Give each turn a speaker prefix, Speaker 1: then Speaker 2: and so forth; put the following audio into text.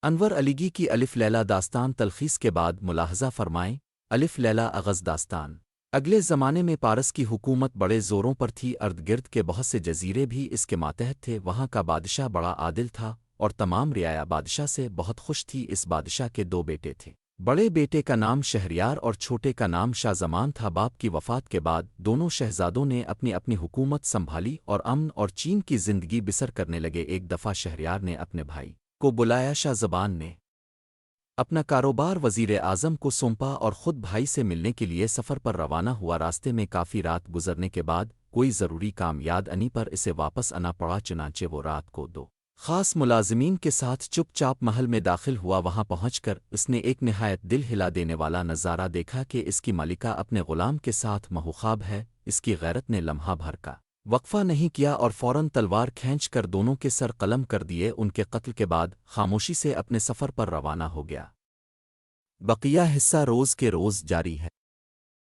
Speaker 1: انور علیگی کی الف لیلہ داستان تلخیص کے بعد ملاحظہ فرمائیں الف لیلہ اغز داستان اگلے زمانے میں پارس کی حکومت بڑے زوروں پر تھی، ارد گرد کے بہت سے جزیرے بھی اس کے ماتحت تھے۔ وہاں کا بادشاہ بڑا عادل تھا اور تمام رعایا بادشاہ سے بہت خوش تھی۔ اس بادشاہ کے دو بیٹے تھے، بڑے بیٹے کا نام شہریار اور چھوٹے کا نام شاہ زمان تھا۔ باپ کی وفات کے بعد دونوں شہزادوں نے اپنی اپنی حکومت سنبھالی اور امن اور چین کی زندگی بسر کرنے لگے۔ ایک دفعہ شہریار نے اپنے بھائی کو بلایا، شاہ زبان نے اپنا کاروبار وزیر اعظم کو سونپا اور خود بھائی سے ملنے کے لیے سفر پر روانہ ہوا۔ راستے میں کافی رات گزرنے کے بعد کوئی ضروری کام یاد آنے پر اسے واپس آنا پڑا، چنانچہ وہ رات کو دو خاص ملازمین کے ساتھ چپ چاپ محل میں داخل ہوا۔ وہاں پہنچ کر اس نے ایک نہایت دل ہلا دینے والا نظارہ دیکھا کہ اس کی مالکہ اپنے غلام کے ساتھ محوخاب ہے۔ اس کی غیرت نے لمحہ بھر کا وقفہ نہیں کیا اور فوراً تلوار کھینچ کر دونوں کے سر قلم کر دیے۔ ان کے قتل کے بعد خاموشی سے اپنے سفر پر روانہ ہو گیا۔ بقیہ حصہ روز کے روز جاری ہے۔